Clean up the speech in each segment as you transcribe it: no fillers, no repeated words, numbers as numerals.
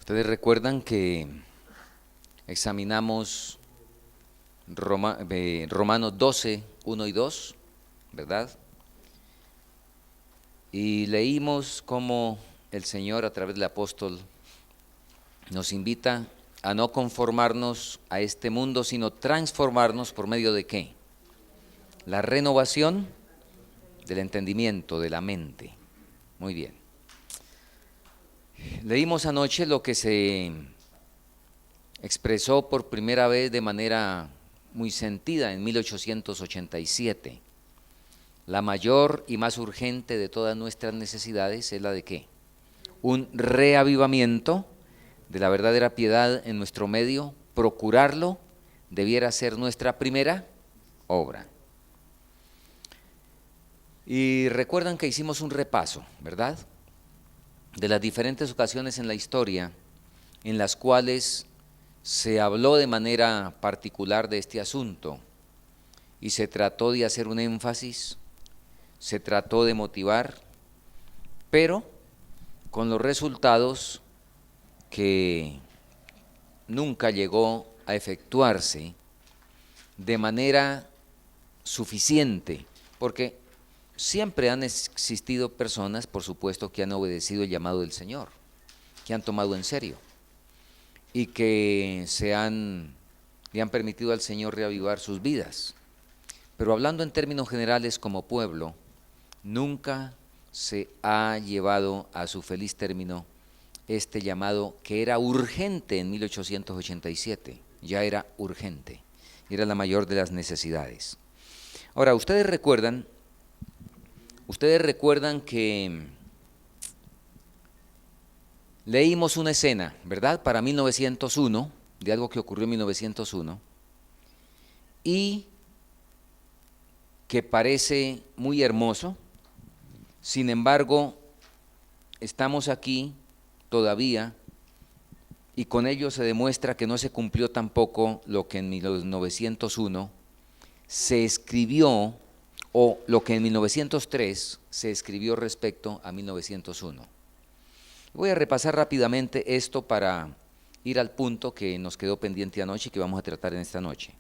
Ustedes recuerdan que examinamos Romanos 12, 1 y 2, ¿verdad? Y leímos cómo el Señor a través del apóstol nos invita a no conformarnos a este mundo, sino transformarnos por medio de ¿qué? La renovación del entendimiento, de la mente. Muy bien. Leímos anoche lo que se expresó por primera vez de manera muy sentida en 1887. La mayor y más urgente de todas nuestras necesidades es la de ¿qué? Un reavivamiento de la verdadera piedad en nuestro medio. Procurarlo debiera ser nuestra primera obra. Y recuerdan que hicimos un repaso, ¿verdad?, de las diferentes ocasiones en la historia en las cuales se habló de manera particular de este asunto y se trató de hacer un énfasis, se trató de motivar, pero con los resultados que nunca llegó a efectuarse de manera suficiente, porque siempre han existido personas, por supuesto, que han obedecido el llamado del Señor, que han tomado en serio y que le han permitido al Señor reavivar sus vidas. Pero hablando en términos generales como pueblo, nunca se ha llevado a su feliz término este llamado que era urgente en 1887, ya era urgente, era la mayor de las necesidades. Ahora, ustedes recuerdan que leímos una escena, ¿verdad?, para 1901, de algo que ocurrió en 1901, y que parece muy hermoso. Sin embargo, estamos aquí todavía y con ello se demuestra que no se cumplió tampoco lo que en 1901 se escribió o lo que en 1903 se escribió respecto a 1901. Voy a repasar rápidamente esto para ir al punto que nos quedó pendiente anoche y que vamos a tratar en esta noche.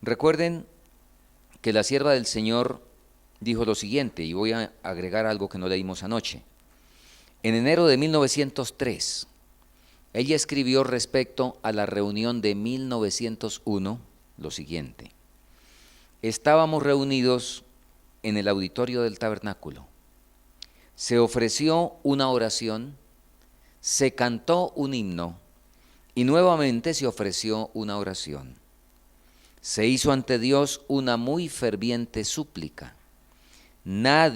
Recuerden que la sierva del Señor dijo lo siguiente, y voy a agregar algo que no leímos anoche. En enero de 1903, ella escribió respecto a la reunión de 1901 lo siguiente: estábamos reunidos en el auditorio del tabernáculo. Se ofreció una oración, se cantó un himno y nuevamente se ofreció una oración. Se hizo ante Dios una muy ferviente súplica. La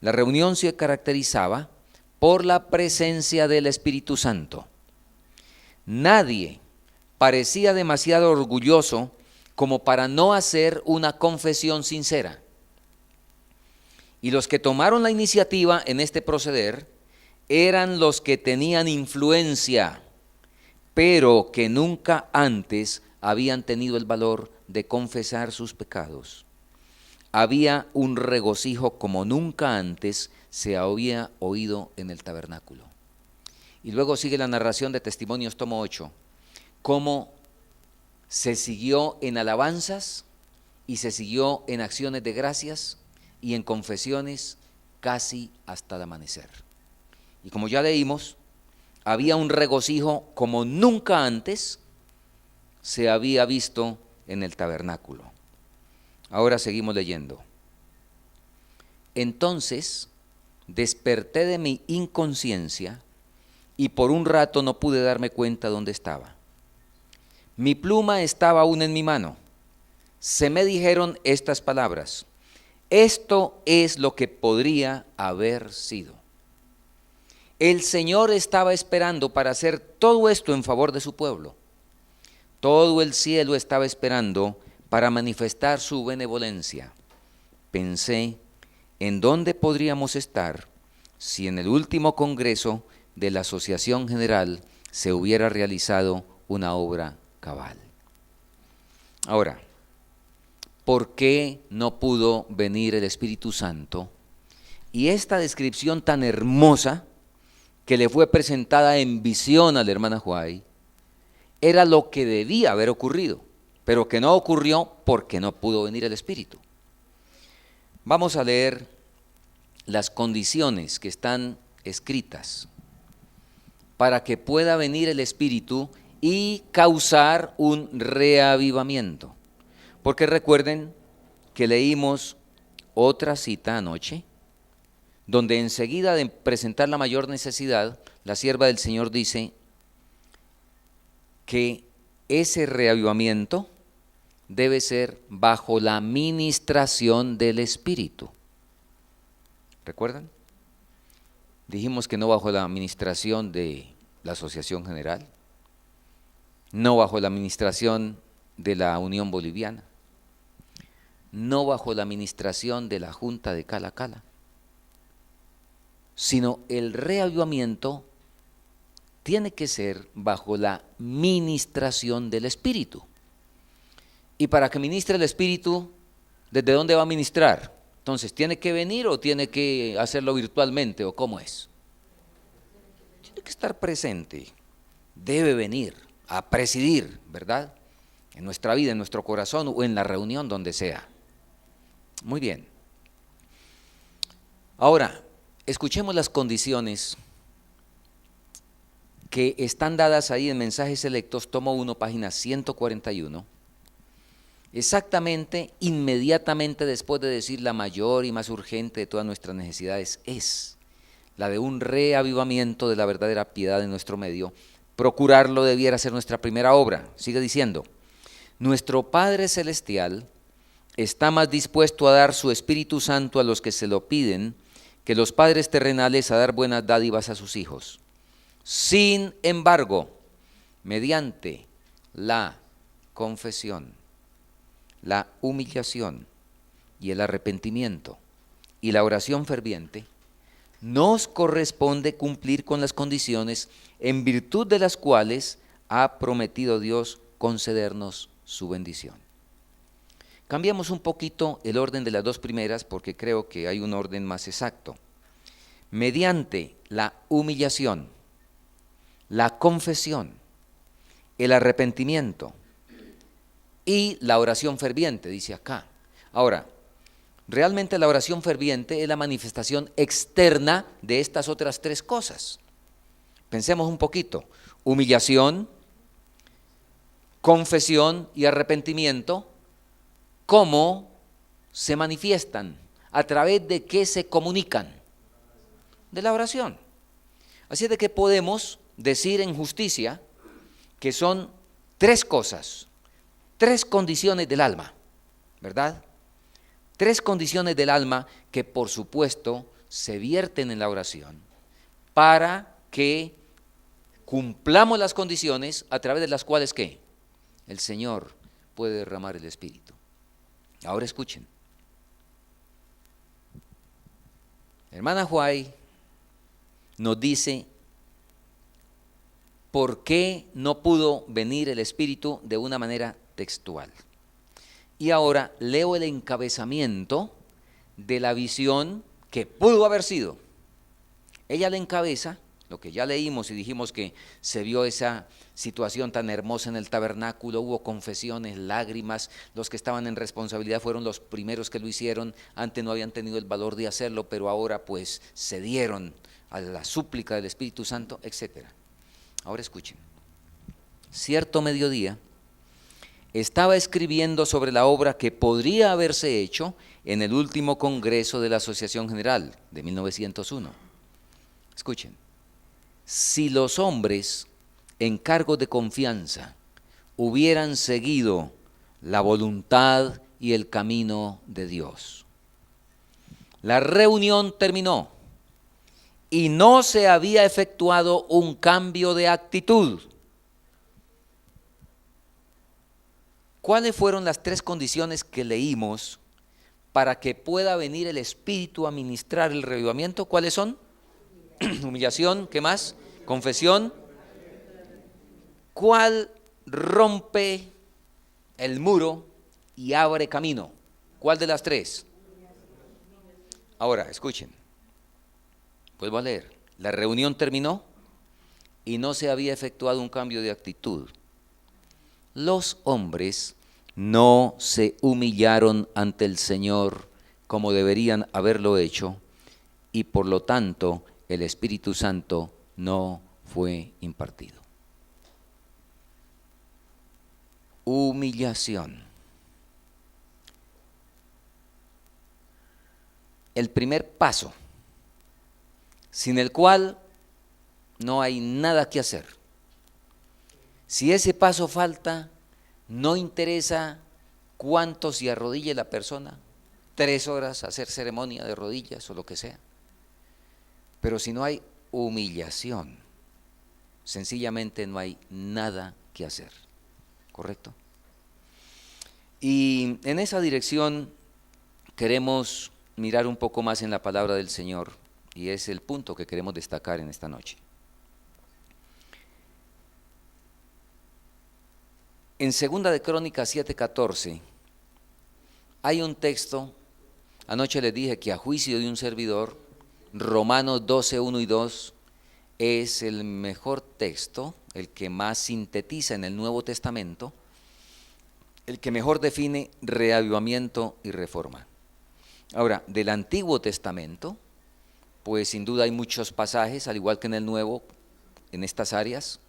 reunión se caracterizaba por la presencia del Espíritu Santo. Nadie parecía demasiado orgulloso como para no hacer una confesión sincera. Y los que tomaron la iniciativa en este proceder eran los que tenían influencia, pero que nunca antes habían tenido el valor de confesar sus pecados. Había un regocijo como nunca antes se había oído en el tabernáculo. Y luego sigue la narración de Testimonios, tomo 8, cómo se siguió en alabanzas y se siguió en acciones de gracias y en confesiones casi hasta el amanecer. Y como ya leímos, había un regocijo como nunca antes se había visto en el tabernáculo. Ahora seguimos leyendo. Entonces desperté de mi inconsciencia y por un rato no pude darme cuenta dónde estaba. Mi pluma estaba aún en mi mano. Se me dijeron estas palabras: esto es lo que podría haber sido. El Señor estaba esperando para hacer todo esto en favor de su pueblo. Todo el cielo estaba esperando para manifestar su benevolencia. Pensé, ¿en dónde podríamos estar si en el último congreso de la Asociación General se hubiera realizado una obra cabal? Ahora, ¿por qué no pudo venir el Espíritu Santo? Y esta descripción tan hermosa que le fue presentada en visión a la hermana Huay era lo que debía haber ocurrido, pero que no ocurrió porque no pudo venir el Espíritu. Vamos a leer las condiciones que están escritas para que pueda venir el Espíritu y causar un reavivamiento. Porque recuerden que leímos otra cita anoche, donde enseguida de presentar la mayor necesidad, la sierva del Señor dice que ese reavivamiento debe ser bajo la ministración del Espíritu. ¿Recuerdan? Dijimos que no bajo la administración de la Asociación General, no bajo la administración de la Unión Boliviana, no bajo la administración de la Junta de Cala Cala, sino el reavivamiento tiene que ser bajo la ministración del Espíritu. Y para que ministre el Espíritu, ¿desde dónde va a ministrar? Entonces, ¿tiene que venir o tiene que hacerlo virtualmente o cómo es? Tiene que estar presente, debe venir a presidir, ¿verdad? En nuestra vida, en nuestro corazón o en la reunión donde sea. Muy bien. Ahora, escuchemos las condiciones que están dadas ahí en Mensajes Selectos, tomo 1, página 141. Exactamente, inmediatamente después de decir la mayor y más urgente de todas nuestras necesidades es la de un reavivamiento de la verdadera piedad en nuestro medio. Procurarlo debiera ser nuestra primera obra. Sigue diciendo, nuestro Padre Celestial está más dispuesto a dar su Espíritu Santo a los que se lo piden que los padres terrenales a dar buenas dádivas a sus hijos. Sin embargo, mediante la confesión, la humillación y el arrepentimiento y la oración ferviente, nos corresponde cumplir con las condiciones en virtud de las cuales ha prometido Dios concedernos su bendición. Cambiamos un poquito el orden de las dos primeras porque creo que hay un orden más exacto. Mediante la humillación, la confesión, el arrepentimiento y la oración ferviente, dice acá. Ahora, realmente la oración ferviente es la manifestación externa de estas otras tres cosas. Pensemos un poquito. Humillación, confesión y arrepentimiento, ¿cómo se manifiestan? ¿A través de qué se comunican? De la oración. Así es de que podemos decir en justicia que son tres cosas, tres condiciones del alma, ¿verdad? Tres condiciones del alma que por supuesto se vierten en la oración para que cumplamos las condiciones a través de las cuales ¿qué? El Señor puede derramar el Espíritu. Ahora escuchen. Hermana Huay nos dice por qué no pudo venir el Espíritu de una manera textual. Y ahora leo el encabezamiento de la visión que pudo haber sido. Ella le encabeza lo que ya leímos y dijimos que se vio esa situación tan hermosa en el tabernáculo, hubo confesiones, lágrimas, los que estaban en responsabilidad fueron los primeros que lo hicieron, antes no habían tenido el valor de hacerlo, pero ahora pues cedieron a la súplica del Espíritu Santo, etc. Ahora escuchen, cierto mediodía estaba escribiendo sobre la obra que podría haberse hecho en el último congreso de la Asociación General de 1901. Escuchen, si los hombres en cargos de confianza hubieran seguido la voluntad y el camino de Dios. La reunión terminó y no se había efectuado un cambio de actitud. ¿Cuáles fueron las tres condiciones que leímos para que pueda venir el Espíritu a ministrar el reavivamiento? ¿Cuáles son? Humillación, ¿qué más? Confesión. ¿Cuál rompe el muro y abre camino? ¿Cuál de las tres? Ahora, escuchen. Vuelvo a leer. La reunión terminó y no se había efectuado un cambio de actitud. Los hombres no se humillaron ante el Señor como deberían haberlo hecho, y por lo tanto el Espíritu Santo no fue impartido. Humillación. El primer paso, sin el cual no hay nada que hacer. Si ese paso falta, no interesa cuánto se arrodille la persona, 3 horas hacer ceremonia de rodillas o lo que sea. Pero si no hay humillación, sencillamente no hay nada que hacer. ¿Correcto? Y en esa dirección queremos mirar un poco más en la palabra del Señor, y es el punto que queremos destacar en esta noche. En 2 de Crónicas 7:14 hay un texto, anoche les dije que a juicio de un servidor, Romanos 12:1 y 2 es el mejor texto, el que más sintetiza en el Nuevo Testamento, el que mejor define reavivamiento y reforma. Ahora, del Antiguo Testamento, pues sin duda hay muchos pasajes, al igual que en el Nuevo, en estas áreas,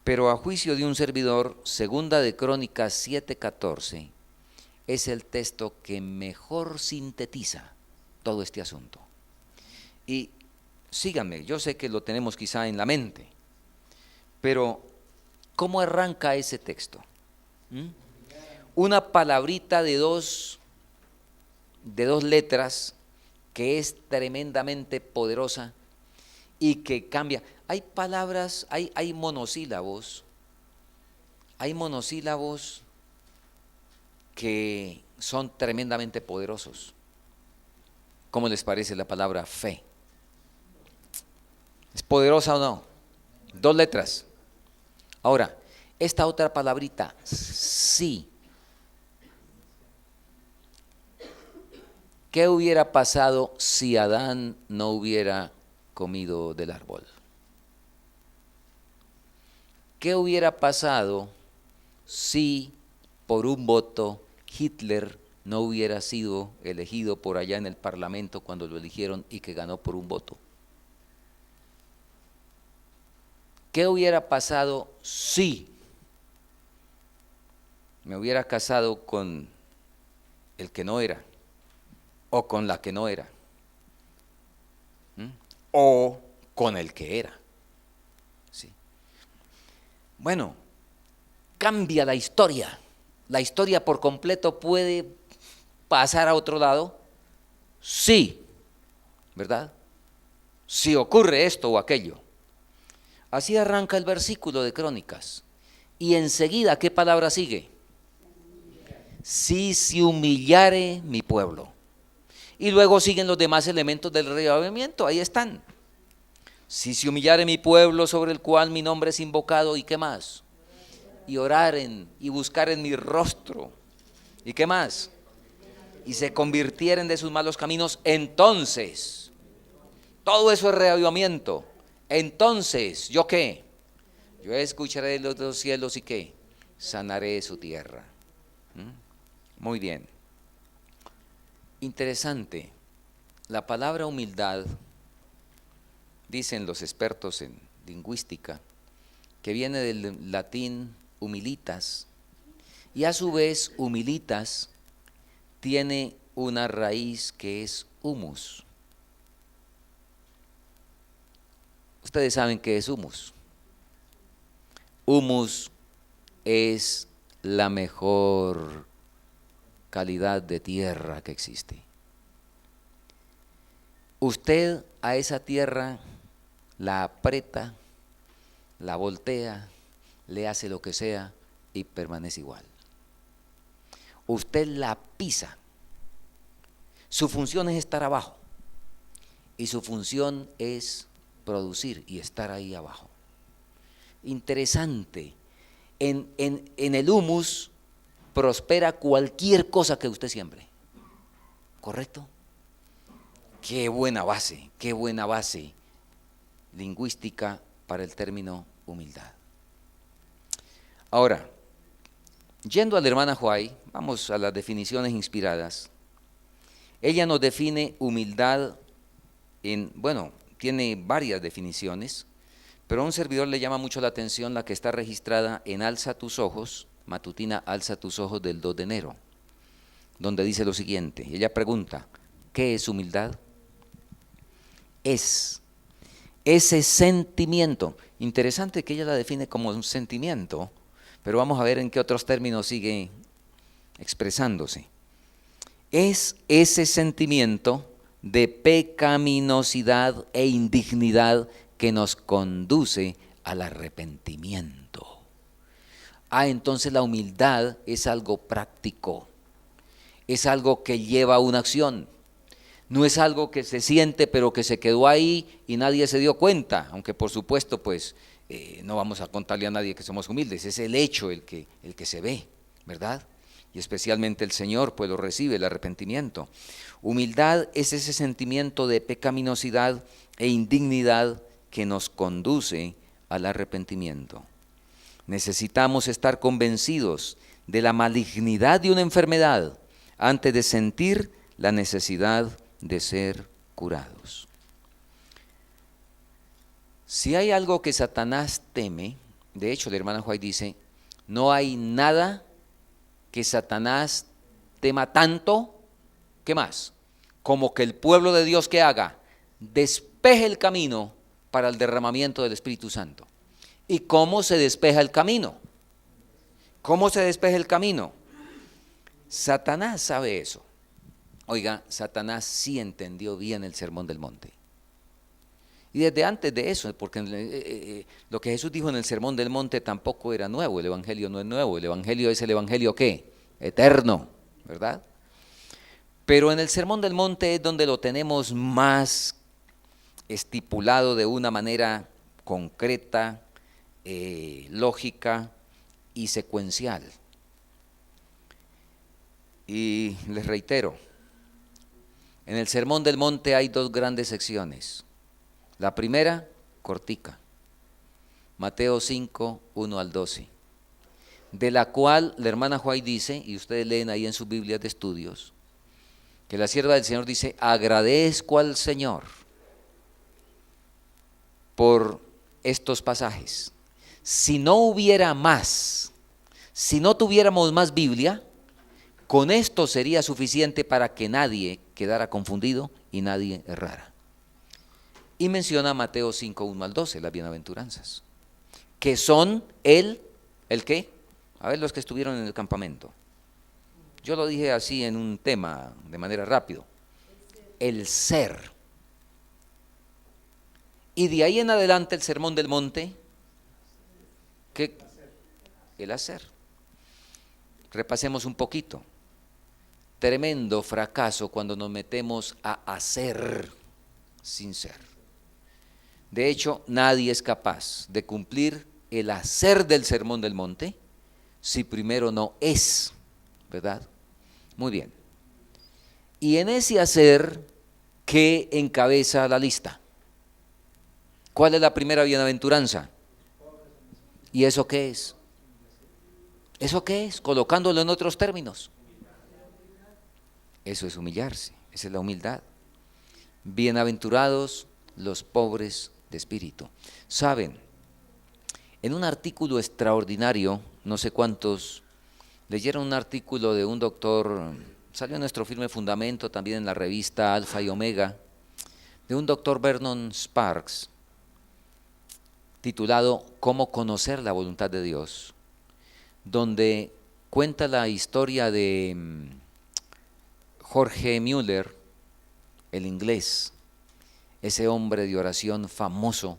pero a juicio de un servidor, 2 de Crónicas 7:14 es el texto que mejor sintetiza todo este asunto. Y síganme, yo sé que lo tenemos quizá en la mente, pero ¿cómo arranca ese texto? Una palabrita de dos letras que es tremendamente poderosa y que cambia. Hay palabras, hay monosílabos que son tremendamente poderosos. ¿Cómo les parece la palabra fe? ¿Es poderosa o no? 2 letras. Ahora, esta otra palabrita, sí. ¿Qué hubiera pasado si Adán no hubiera comido del árbol? ¿Qué hubiera pasado si por un voto Hitler no hubiera sido elegido por allá en el Parlamento cuando lo eligieron y que ganó por un voto? ¿Qué hubiera pasado si me hubiera casado con el que no era o con la que no era? O con el que era. ¿Sí? Bueno, cambia la historia. La historia por completo puede pasar a otro lado. Sí, ¿verdad? Si ocurre esto o aquello. Así arranca el versículo de Crónicas. Y enseguida, ¿qué palabra sigue? Si se humillare mi pueblo. Y luego siguen los demás elementos del reavivamiento, ahí están. Si se humillare mi pueblo sobre el cual mi nombre es invocado, ¿y qué más? Y oraren y buscaren mi rostro, ¿y qué más? Y se convirtieren de sus malos caminos, entonces, todo eso es reavivamiento. Entonces, ¿yo qué? Yo escucharé de los cielos y ¿qué? Sanaré su tierra. Muy bien. Interesante, la palabra humildad, dicen los expertos en lingüística, que viene del latín humilitas, y a su vez humilitas tiene una raíz que es humus. Ustedes saben qué es humus. Humus es la mejor calidad de tierra que existe. Usted a esa tierra la aprieta, la voltea, le hace lo que sea y permanece igual. Usted la pisa. Su función es estar abajo y su función es producir y estar ahí abajo. Interesante. En el humus prospera cualquier cosa que usted siembre. ¿Correcto? Qué buena base lingüística para el término humildad. Ahora, yendo a la hermana Huay, vamos a las definiciones inspiradas. Ella nos define humildad tiene varias definiciones, pero a un servidor le llama mucho la atención la que está registrada en Alza tus ojos, matutina Alza tus ojos del 2 de enero, donde dice lo siguiente. Ella pregunta, ¿qué es humildad? Es ese sentimiento. Interesante que ella la define como un sentimiento, pero vamos a ver en qué otros términos sigue expresándose. Es ese sentimiento de pecaminosidad e indignidad que nos conduce al arrepentimiento. Entonces la humildad es algo práctico, es algo que lleva a una acción. No es algo que se siente pero que se quedó ahí y nadie se dio cuenta, aunque por supuesto no vamos a contarle a nadie que somos humildes, es el hecho el que se ve, ¿verdad? Y especialmente el Señor pues lo recibe, el arrepentimiento. Humildad es ese sentimiento de pecaminosidad e indignidad que nos conduce al arrepentimiento. Necesitamos estar convencidos de la malignidad de una enfermedad antes de sentir la necesidad de ser curados. Si hay algo que Satanás teme, de hecho la hermana White dice, no hay nada que Satanás tema tanto, ¿qué más? Como que el pueblo de Dios que haga, despeje el camino para el derramamiento del Espíritu Santo. ¿Y cómo se despeja el camino? ¿Cómo se despeja el camino? Satanás sabe eso. Oiga, Satanás sí entendió bien el Sermón del Monte. Y desde antes de eso, porque lo que Jesús dijo en el Sermón del Monte tampoco era nuevo, el Evangelio no es nuevo, el Evangelio es el Evangelio ¿qué? Eterno, ¿verdad? Pero en el Sermón del Monte es donde lo tenemos más estipulado de una manera concreta, lógica y secuencial. Y les reitero, en el Sermón del Monte hay dos grandes secciones. La primera, cortica, Mateo 5, 1 al 12, de la cual la hermana White dice, y ustedes leen ahí en sus Biblias de estudios, que la sierva del Señor dice, agradezco al Señor por estos pasajes. Si no hubiera más, si no tuviéramos más Biblia, con esto sería suficiente para que nadie quedara confundido y nadie errara. Y menciona Mateo 5, 1 al 12, las bienaventuranzas, que son ¿el qué? A ver los que estuvieron en el campamento. Yo lo dije así en un tema de manera rápido. El ser. Y de ahí en adelante el Sermón del Monte, ¿qué? El hacer. Repasemos un poquito. Tremendo fracaso cuando nos metemos a hacer sin ser. De hecho, nadie es capaz de cumplir el hacer del Sermón del Monte si primero no es, ¿verdad? Muy bien. Y en ese hacer, ¿qué encabeza la lista? ¿Cuál es la primera bienaventuranza? ¿Y eso qué es? ¿Eso qué es? Colocándolo en otros términos. Eso es humillarse, esa es la humildad. Bienaventurados los pobres de espíritu. Saben, en un artículo extraordinario, no sé cuántos leyeron un artículo de un doctor, salió en nuestro firme fundamento, también en la revista Alfa y Omega, de un doctor Vernon Sparks, titulado Cómo conocer la voluntad de Dios, donde cuenta la historia de Jorge Müller, el inglés, ese hombre de oración famoso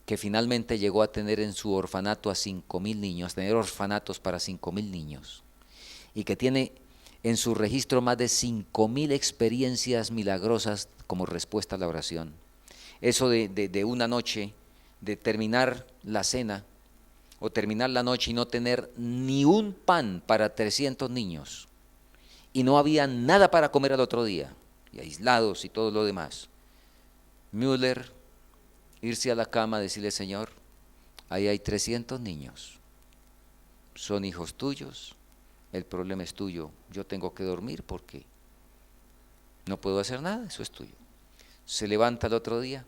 que finalmente llegó a tener en su orfanato a 5,000 niños, tener orfanatos para 5,000 niños, y que tiene en su registro más de 5,000 experiencias milagrosas como respuesta a la oración. Eso de una noche, de terminar la cena o terminar la noche y no tener ni un pan para 300 niños, y no había nada para comer al otro día, y aislados y todo lo demás. Müller irse a la cama, decirle: Señor, ahí hay 300 niños, son hijos tuyos, el problema es tuyo, yo tengo que dormir porque no puedo hacer nada, eso es tuyo. Se levanta el otro día,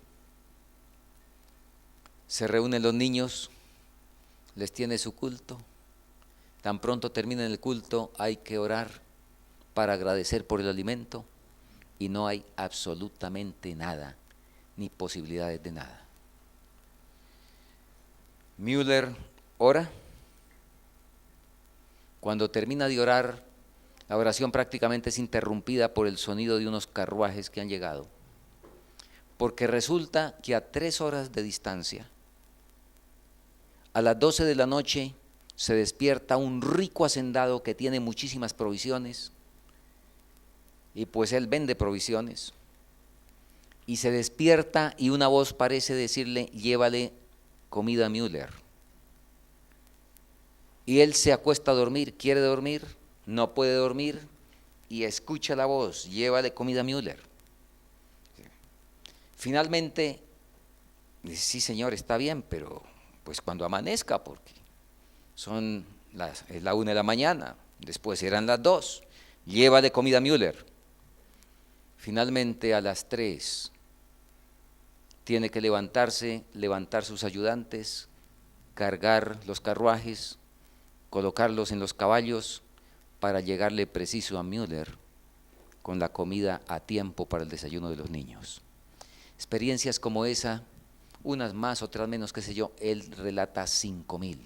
se reúnen los niños, les tiene su culto, tan pronto terminen el culto hay que orar para agradecer por el alimento y no hay absolutamente nada, ni posibilidades de nada. Müller ora. Cuando termina de orar, la oración prácticamente es interrumpida por el sonido de unos carruajes que han llegado, porque resulta que a 3 horas de distancia, a las 12 de la noche, se despierta un rico hacendado que tiene muchísimas provisiones, y pues él vende provisiones, y se despierta y una voz parece decirle: llévale comida a Müller. Y él se acuesta a dormir, quiere dormir, no puede dormir, y escucha la voz: llévale comida a Müller. Finalmente dice: sí, señor, está bien, pero pues cuando amanezca, porque es la 1 de la mañana, después eran las 2, llévale comida a Müller. Finalmente a las 3 tiene que levantarse, levantar sus ayudantes, cargar los carruajes, colocarlos en los caballos para llegarle preciso a Müller con la comida a tiempo para el desayuno de los niños. Experiencias como esa, unas más, otras menos, qué sé yo, él relata 5,000.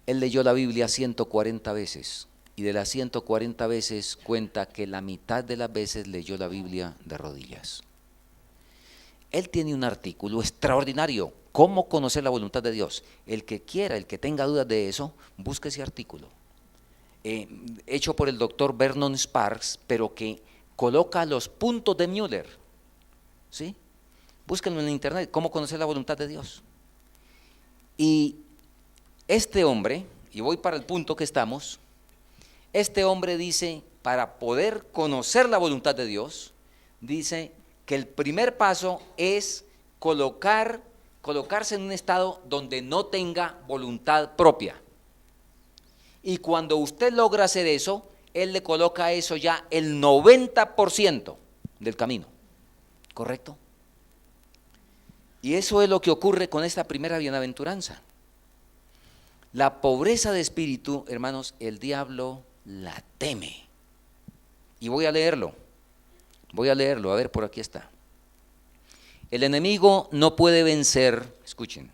Él leyó la Biblia 140 veces y de las 140 veces cuenta que la mitad de las veces leyó la Biblia de rodillas. Él tiene un artículo extraordinario: ¿cómo conocer la voluntad de Dios? El que quiera, el que tenga dudas de eso, busque ese artículo. Hecho por el doctor Vernon Sparks, pero que coloca los puntos de Müller. ¿Sí? Búsquenlo en internet: ¿cómo conocer la voluntad de Dios? Y este hombre, y voy para el punto que estamos, este hombre dice, para poder conocer la voluntad de Dios, dice que el primer paso es colocarse en un estado donde no tenga voluntad propia. Y cuando usted logra hacer eso, él le coloca a eso ya el 90% del camino. ¿Correcto? Y eso es lo que ocurre con esta primera bienaventuranza. La pobreza de espíritu, hermanos, el diablo la teme. Y voy a leerlo, a ver, por aquí está. El enemigo no puede vencer, escuchen,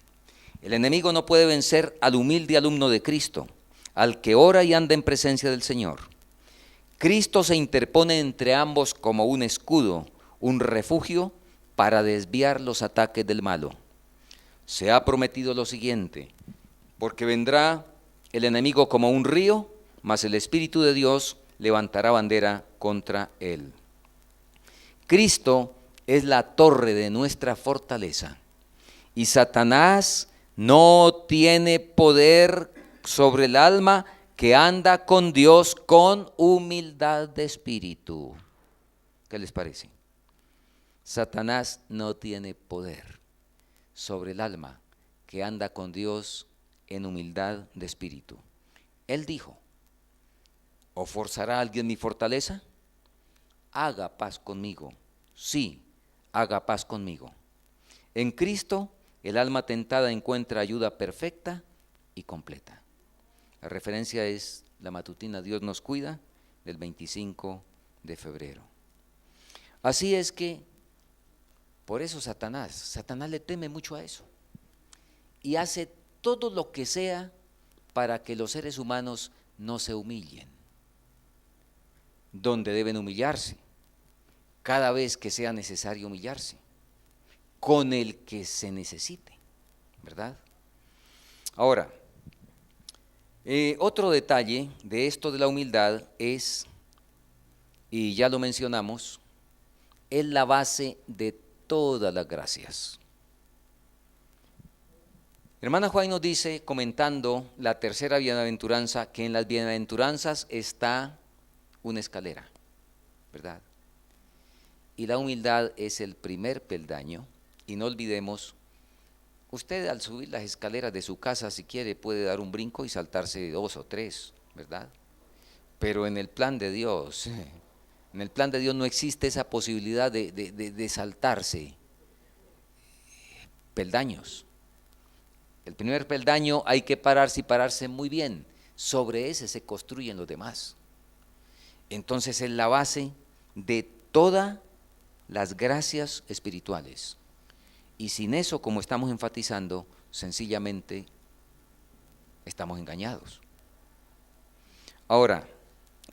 el enemigo no puede vencer al humilde alumno de Cristo, al que ora y anda en presencia del Señor. Cristo se interpone entre ambos como un escudo, un refugio para desviar los ataques del malo. Se ha prometido lo siguiente: porque vendrá el enemigo como un río, mas el Espíritu de Dios levantará bandera contra él. Cristo es la torre de nuestra fortaleza y Satanás no tiene poder sobre el alma que anda con Dios con humildad de espíritu. ¿Qué les parece? Satanás no tiene poder sobre el alma que anda con Dios en humildad de espíritu. Él dijo: ¿o forzará a alguien mi fortaleza? Haga paz conmigo. Sí, haga paz conmigo. En Cristo, el alma tentada encuentra ayuda perfecta y completa. La referencia es la matutina Dios nos cuida, del 25 de febrero. Así es que, por eso Satanás le teme mucho a eso. Y hace todo lo que sea para que los seres humanos no se humillen. Donde deben humillarse, cada vez que sea necesario humillarse, con el que se necesite, ¿verdad? Ahora, otro detalle de esto de la humildad es, y ya lo mencionamos, es la base de todas las gracias. Hermana Juan nos dice, comentando la tercera bienaventuranza, que en las bienaventuranzas está una escalera, ¿verdad? Y la humildad es el primer peldaño Y no olvidemos, usted al subir las escaleras de su casa, si quiere, puede dar un brinco y saltarse 2 o 3, ¿verdad? Pero en el plan de Dios, en el plan de Dios no existe esa posibilidad de saltarse peldaños. El primer peldaño hay que pararse y pararse muy bien. Sobre ese se construyen los demás. Entonces es la base de todas las gracias espirituales. Y sin eso, como estamos enfatizando, sencillamente estamos engañados. Ahora,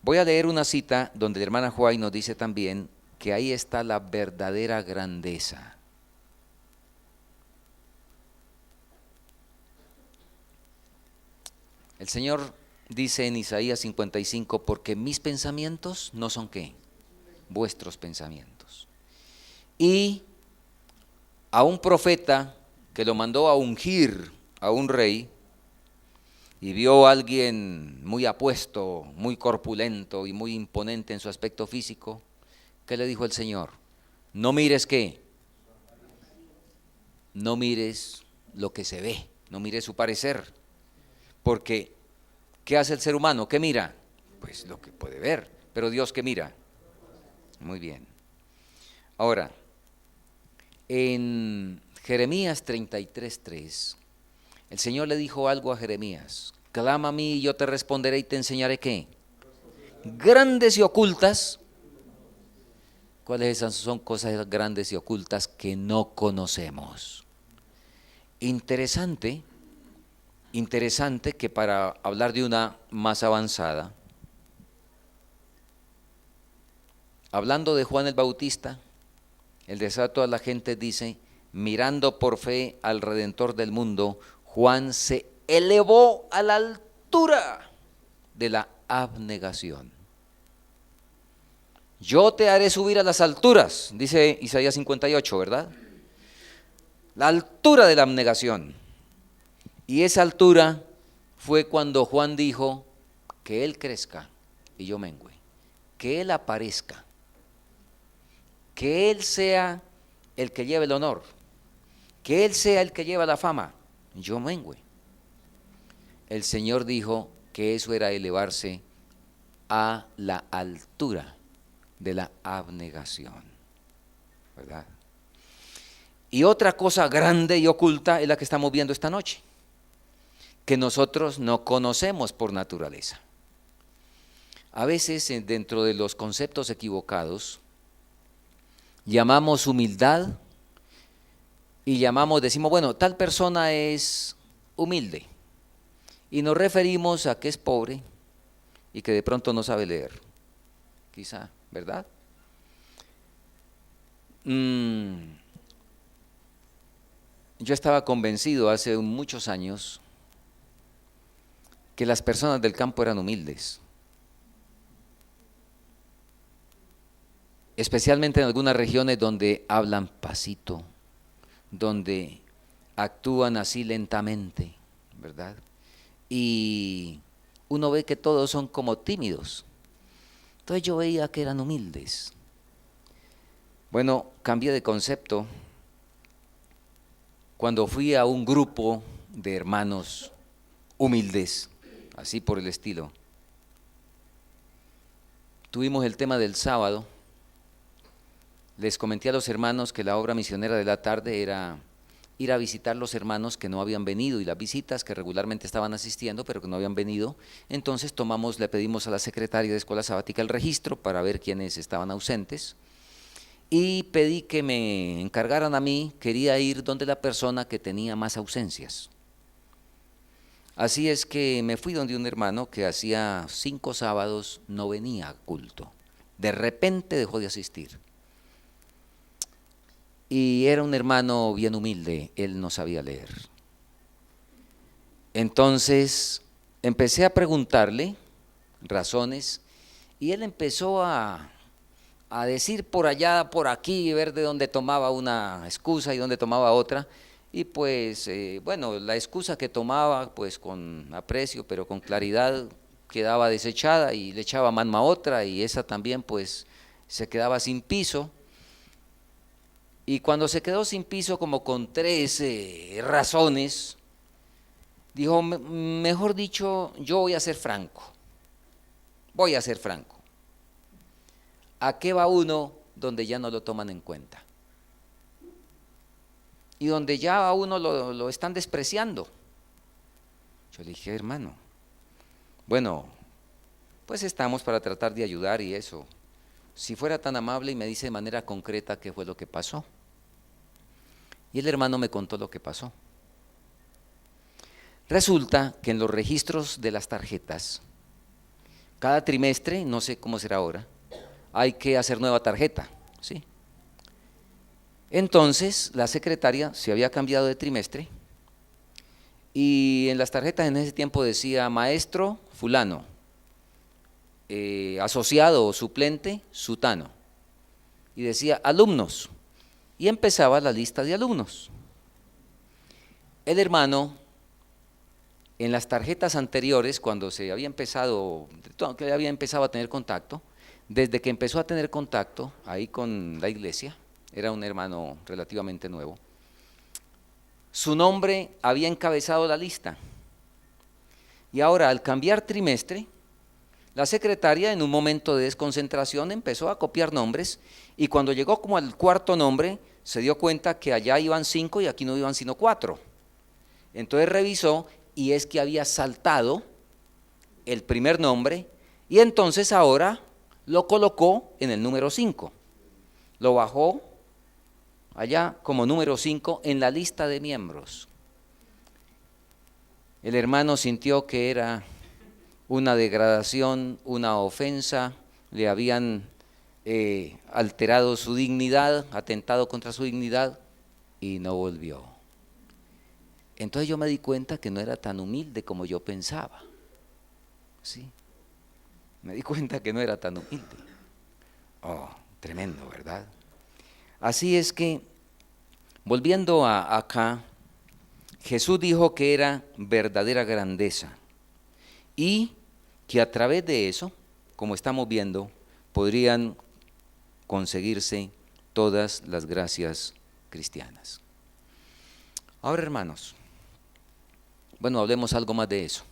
voy a leer una cita donde la hermana White nos dice también que ahí está la verdadera grandeza. El Señor dice en Isaías 55, porque mis pensamientos no son ¿qué? Vuestros pensamientos. Y a un profeta que lo mandó a ungir a un rey y vio a alguien muy apuesto, muy corpulento y muy imponente en su aspecto físico, ¿qué le dijo el Señor? No mires ¿qué? No mires lo que se ve, no mires su parecer, porque ¿qué hace el ser humano? ¿Qué mira? Pues lo que puede ver, pero Dios ¿qué mira? Muy bien. Ahora, en Jeremías 33:3, el Señor le dijo algo a Jeremías: clama a mí y yo te responderé y te enseñaré ¿qué? Grandes y ocultas. ¿Cuáles esas son cosas grandes y ocultas que no conocemos? Interesante que para hablar de una más avanzada, hablando de Juan el Bautista, el deseo de toda la gente dice, mirando por fe al Redentor del mundo, Juan se elevó a la altura de la abnegación. Yo te haré subir a las alturas, dice Isaías 58, ¿verdad? La altura de la abnegación. Y esa altura fue cuando Juan dijo que él crezca y yo mengüe, que él aparezca, que él sea el que lleve el honor, que él sea el que lleva la fama, yo mengüe. El Señor dijo que eso era elevarse a la altura de la abnegación, ¿verdad? Y otra cosa grande y oculta es la que estamos viendo esta noche, que nosotros no conocemos por naturaleza. A veces dentro de los conceptos equivocados llamamos humildad y decimos, bueno, tal persona es humilde y nos referimos a que es pobre y que de pronto no sabe leer, quizá, ¿verdad? Yo estaba convencido hace muchos años que las personas del campo eran humildes, especialmente en algunas regiones donde hablan pasito, donde actúan así lentamente, ¿verdad? Y uno ve que todos son como tímidos. Entonces yo veía que eran humildes. Bueno, cambié de concepto cuando fui a un grupo de hermanos humildes, así por el estilo. Tuvimos el tema del sábado. Les comenté a los hermanos que la obra misionera de la tarde era ir a visitar los hermanos que no habían venido y las visitas que regularmente estaban asistiendo pero que no habían venido. Entonces le pedimos a la secretaria de Escuela Sabática el registro para ver quiénes estaban ausentes y pedí que me encargaran a mí, quería ir donde la persona que tenía más ausencias. Así es que me fui donde un hermano que hacía 5 sábados no venía a culto. De repente dejó de asistir. Y era un hermano bien humilde, él no sabía leer. Entonces empecé a preguntarle razones y él empezó a decir por allá, por aquí, ver de dónde tomaba una excusa y dónde tomaba otra. Y pues, bueno, la excusa que tomaba, pues con aprecio, pero con claridad, quedaba desechada y le echaba mano a otra y esa también pues se quedaba sin piso. Y cuando se quedó sin piso como con 13 razones, dijo, mejor dicho, yo voy a ser franco, voy a ser franco. ¿A qué va uno donde ya no lo toman en cuenta? Y donde ya a uno lo están despreciando. Yo le dije, hermano, bueno, pues estamos para tratar de ayudar y eso. Si fuera tan amable y me dice de manera concreta qué fue lo que pasó. Y el hermano me contó lo que pasó. Resulta que en los registros de las tarjetas, cada trimestre, no sé cómo será ahora, hay que hacer nueva tarjeta, ¿sí? Entonces, la secretaria se había cambiado de trimestre y en las tarjetas en ese tiempo decía maestro fulano, asociado o suplente sutano, y decía alumnos, y empezaba la lista de alumnos. El hermano, en las tarjetas anteriores, cuando se había empezado, que había empezado a tener contacto, desde que empezó a tener contacto ahí con la iglesia, era un hermano relativamente nuevo, su nombre había encabezado la lista. Y ahora, al cambiar trimestre, la secretaria en un momento de desconcentración empezó a copiar nombres y cuando llegó como al cuarto nombre, se dio cuenta que allá iban 5 y aquí no iban sino 4. Entonces revisó y es que había saltado el primer nombre y entonces ahora lo colocó en el número 5. Lo bajó allá como número 5 en la lista de miembros. El hermano sintió que era una degradación, una ofensa, le habían alterado su dignidad, atentado contra su dignidad y no volvió. Entonces yo me di cuenta que no era tan humilde como yo pensaba. Sí, me di cuenta que no era tan humilde. Oh, tremendo, ¿verdad? Así es que, volviendo acá, Jesús dijo que era verdadera grandeza y que a través de eso, como estamos viendo, podrían conseguirse todas las gracias cristianas. Ahora, hermanos, bueno, hablemos algo más de eso.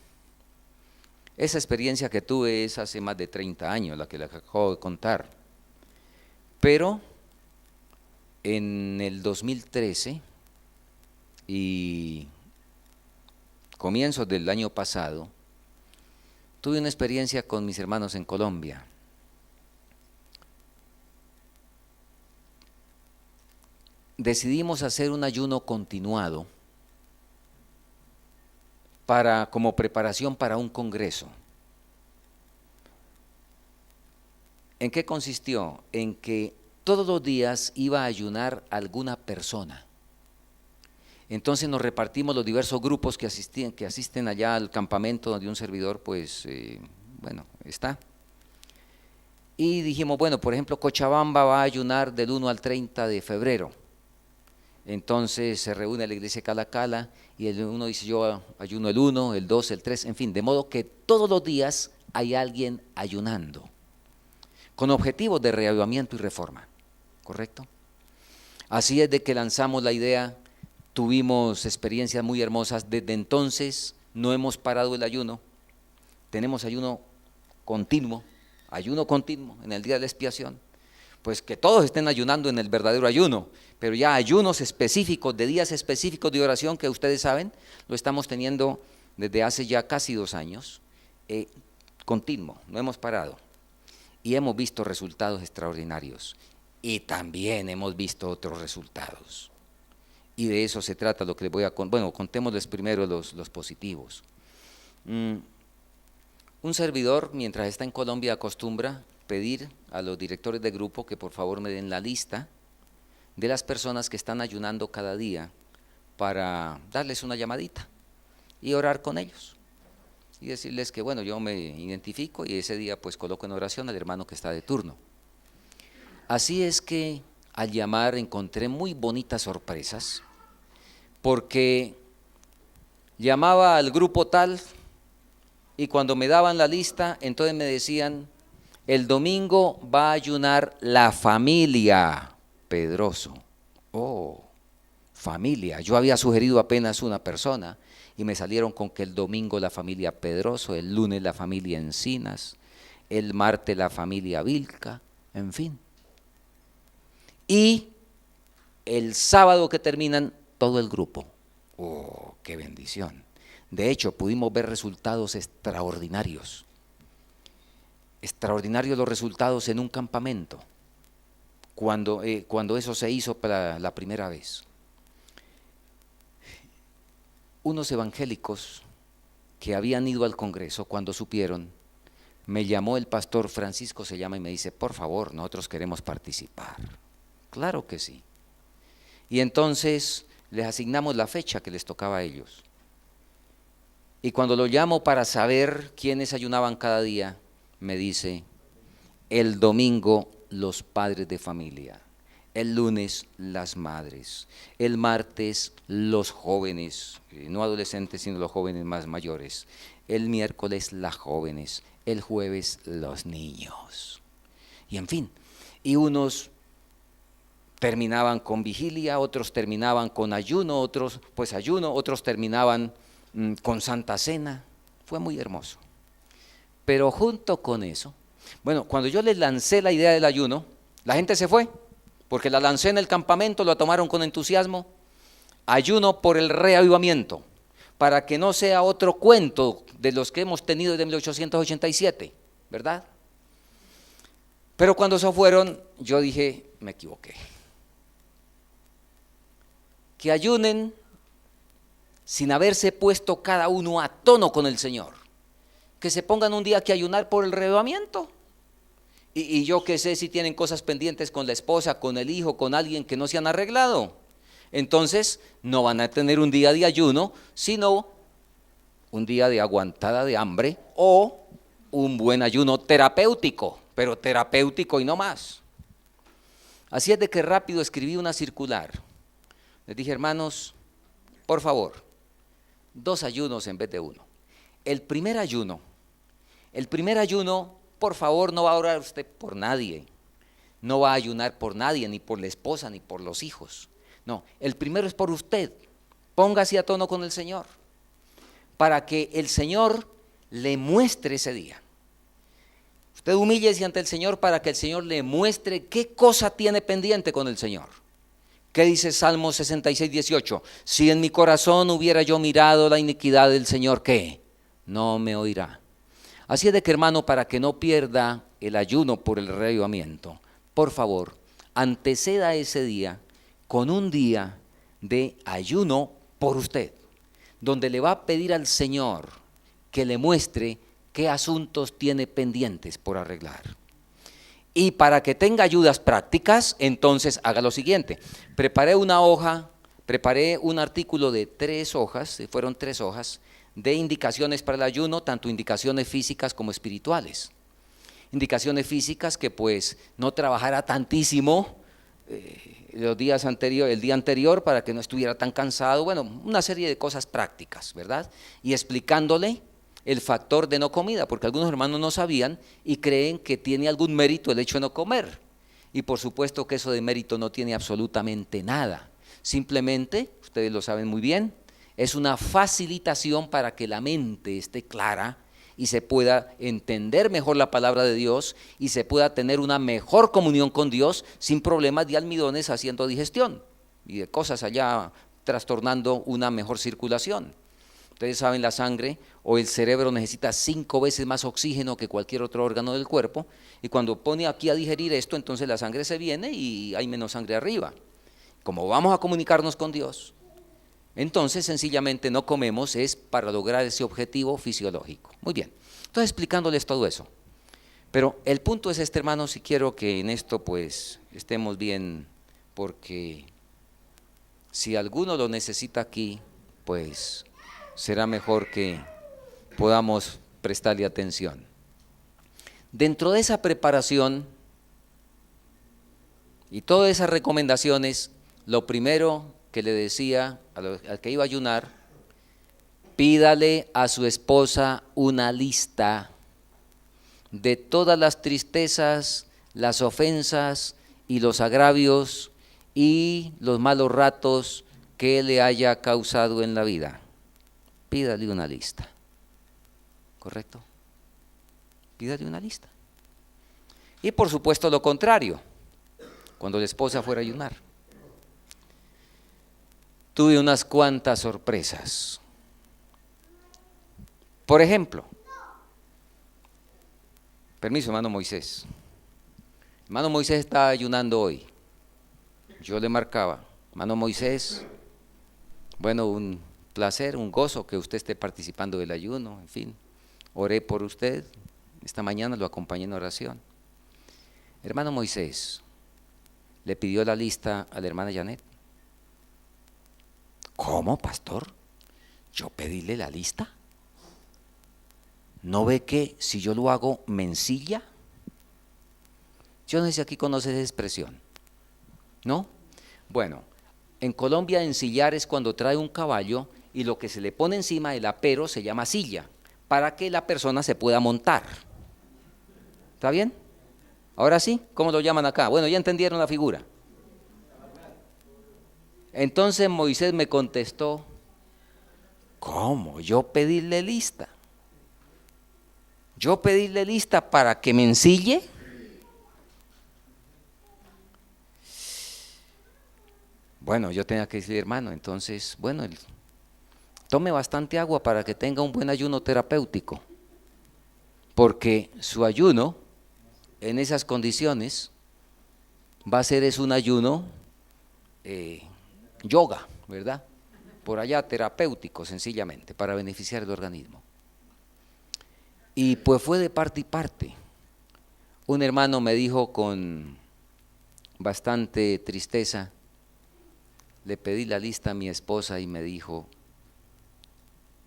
Esa experiencia que tuve es hace más de 30 años, la que les acabo de contar. Pero en el 2013 y comienzos del año pasado, tuve una experiencia con mis hermanos en Colombia. Decidimos hacer un ayuno continuado como preparación para un congreso. ¿En qué consistió? En que todos los días iba a ayunar alguna persona. Entonces nos repartimos los diversos grupos que asisten allá al campamento donde un servidor, pues, está. Y dijimos, bueno, por ejemplo, Cochabamba va a ayunar del 1 al 30 de febrero. Entonces se reúne la iglesia Cala Cala y el uno dice yo ayuno el 1, el 2, el 3, en fin, de modo que todos los días hay alguien ayunando, con objetivos de reavivamiento y reforma, ¿correcto? Así es de que lanzamos la idea, tuvimos experiencias muy hermosas, desde entonces no hemos parado el ayuno, tenemos ayuno continuo en el día de la expiación. Pues que todos estén ayunando en el verdadero ayuno, pero ya ayunos específicos, de días específicos de oración que ustedes saben, lo estamos teniendo desde hace ya casi 2 años, continuo, no hemos parado. Y hemos visto resultados extraordinarios y también hemos visto otros resultados. Y de eso se trata lo que les voy a contar. Bueno, contémosles primero los positivos. Un servidor, mientras está en Colombia, acostumbra pedir a los directores de grupo que por favor me den la lista de las personas que están ayunando cada día para darles una llamadita y orar con ellos y decirles que bueno, yo me identifico y ese día pues coloco en oración al hermano que está de turno. Así es que al llamar encontré muy bonitas sorpresas porque llamaba al grupo tal y cuando me daban la lista entonces me decían: el domingo va a ayunar la familia Pedroso. Oh, familia. Yo había sugerido apenas una persona y me salieron con que el domingo la familia Pedroso, el lunes la familia Encinas, el martes la familia Vilca, en fin. Y el sábado que terminan, todo el grupo. ¡Oh, qué bendición! De hecho, pudimos ver resultados extraordinarios. Extraordinarios los resultados en un campamento, cuando eso se hizo para la primera vez. Unos evangélicos que habían ido al Congreso, cuando supieron, me llamó el pastor Francisco, se llama, y me dice, por favor, nosotros queremos participar. Claro que sí. Y entonces les asignamos la fecha que les tocaba a ellos. Y cuando lo llamo para saber quiénes ayunaban cada día, me dice, el domingo los padres de familia, el lunes las madres, el martes los jóvenes, no adolescentes sino los jóvenes más mayores, el miércoles las jóvenes, el jueves los niños. Y en fin, y unos terminaban con vigilia, otros terminaban con ayuno, otros terminaban con Santa Cena. Fue muy hermoso. Pero junto con eso, bueno, cuando yo les lancé la idea del ayuno, la gente se fue, porque la lancé en el campamento, lo tomaron con entusiasmo. Ayuno por el reavivamiento, para que no sea otro cuento de los que hemos tenido desde 1887, ¿verdad? Pero cuando se fueron, yo dije, me equivoqué. Que ayunen sin haberse puesto cada uno a tono con el Señor. Que se pongan un día que ayunar por el reavivamiento. Y yo qué sé si tienen cosas pendientes con la esposa, con el hijo, con alguien que no se han arreglado. Entonces no van a tener un día de ayuno, sino un día de aguantada de hambre o un buen ayuno terapéutico, pero terapéutico y no más. Así es de que rápido escribí una circular. Les dije, hermanos, por favor, 2 ayunos en vez de 1. El primer ayuno, por favor, no va a orar usted por nadie, no va a ayunar por nadie, ni por la esposa, ni por los hijos. No, el primero es por usted. Póngase a tono con el Señor, para que el Señor le muestre ese día. Usted humíllese ante el Señor para que el Señor le muestre qué cosa tiene pendiente con el Señor. ¿Qué dice Salmo 66, 18? Si en mi corazón hubiera yo mirado la iniquidad del Señor, ¿qué? No me oirá. Así es de que, hermano, para que no pierda el ayuno por el reavivamiento, por favor, anteceda ese día con un día de ayuno por usted, donde le va a pedir al Señor que le muestre qué asuntos tiene pendientes por arreglar. Y para que tenga ayudas prácticas, entonces haga lo siguiente. Preparé un artículo de 3 hojas, fueron 3 hojas, de indicaciones para el ayuno, tanto indicaciones físicas como espirituales. Indicaciones físicas que pues no trabajara tantísimo el día anterior para que no estuviera tan cansado, bueno, una serie de cosas prácticas, ¿verdad? Y explicándole el factor de no comida, porque algunos hermanos no sabían y creen que tiene algún mérito el hecho de no comer. Y por supuesto que eso de mérito no tiene absolutamente nada. Simplemente, ustedes lo saben muy bien, es una facilitación para que la mente esté clara y se pueda entender mejor la palabra de Dios y se pueda tener una mejor comunión con Dios sin problemas de almidones haciendo digestión y de cosas allá trastornando una mejor circulación. Ustedes saben, la sangre o el cerebro necesita 5 veces más oxígeno que cualquier otro órgano del cuerpo, y cuando pone aquí a digerir esto, entonces la sangre se viene y hay menos sangre arriba. Como vamos a comunicarnos con Dios, entonces sencillamente no comemos, es para lograr ese objetivo fisiológico. Muy bien, entonces explicándoles todo eso. Pero el punto es este, hermanos, y quiero que en esto pues estemos bien, porque si alguno lo necesita aquí, pues será mejor que podamos prestarle atención. Dentro de esa preparación y todas esas recomendaciones, lo primero que le decía al que iba a ayunar, pídale a su esposa una lista de todas las tristezas, las ofensas y los agravios y los malos ratos que le haya causado en la vida. Pídale una lista. ¿Correcto? Pídale una lista. Y por supuesto lo contrario, cuando la esposa fuera a ayunar. Tuve unas cuantas sorpresas. Por ejemplo, permiso, hermano Moisés. Hermano Moisés está ayunando hoy. Yo le marcaba, hermano Moisés, bueno, un placer, un gozo que usted esté participando del ayuno, en fin. Oré por usted, esta mañana lo acompañé en oración. Hermano Moisés, le pidió la lista a la hermana Janet. ¿Cómo, pastor? ¿Yo pedíle la lista? ¿No ve que si yo lo hago me ensilla? Yo no sé si aquí conoce esa expresión, ¿no? Bueno, en Colombia ensillar es cuando trae un caballo y lo que se le pone encima, el apero, se llama silla, para que la persona se pueda montar. ¿Está bien? Ahora sí, ¿cómo lo llaman acá? Bueno, ya entendieron la figura. Entonces Moisés me contestó, ¿cómo? Yo pedirle lista. ¿Yo pedirle lista para que me ensille? Bueno, yo tenía que decir, hermano, entonces, bueno, tome bastante agua para que tenga un buen ayuno terapéutico, porque su ayuno en esas condiciones va a ser es un ayuno yoga, ¿verdad? Por allá terapéutico, sencillamente, para beneficiar el organismo. Y pues fue de parte y parte. Un hermano me dijo con bastante tristeza, le pedí la lista a mi esposa y me dijo,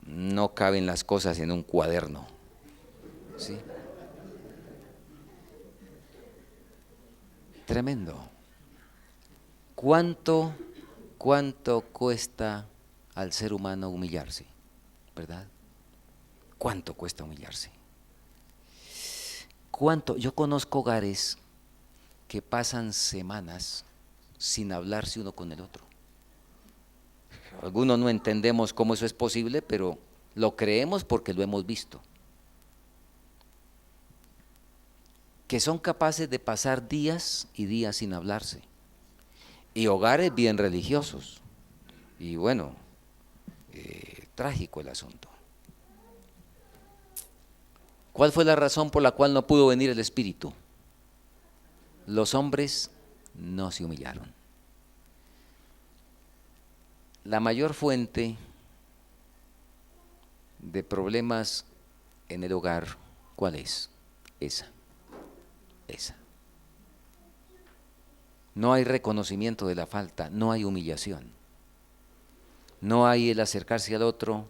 no caben las cosas en un cuaderno. ¿Sí? Tremendo. ¿Cuánto cuesta al ser humano humillarse? ¿Verdad? ¿Cuánto cuesta humillarse? ¿Cuánto? Yo conozco hogares que pasan semanas sin hablarse uno con el otro. Algunos no entendemos cómo eso es posible, pero lo creemos porque lo hemos visto. Que son capaces de pasar días y días sin hablarse. Y hogares bien religiosos. Y bueno, trágico el asunto. ¿Cuál fue la razón por la cual no pudo venir el Espíritu? Los hombres no se humillaron. La mayor fuente de problemas en el hogar, ¿cuál es? Esa. No hay reconocimiento de la falta, no hay humillación. No hay el acercarse al otro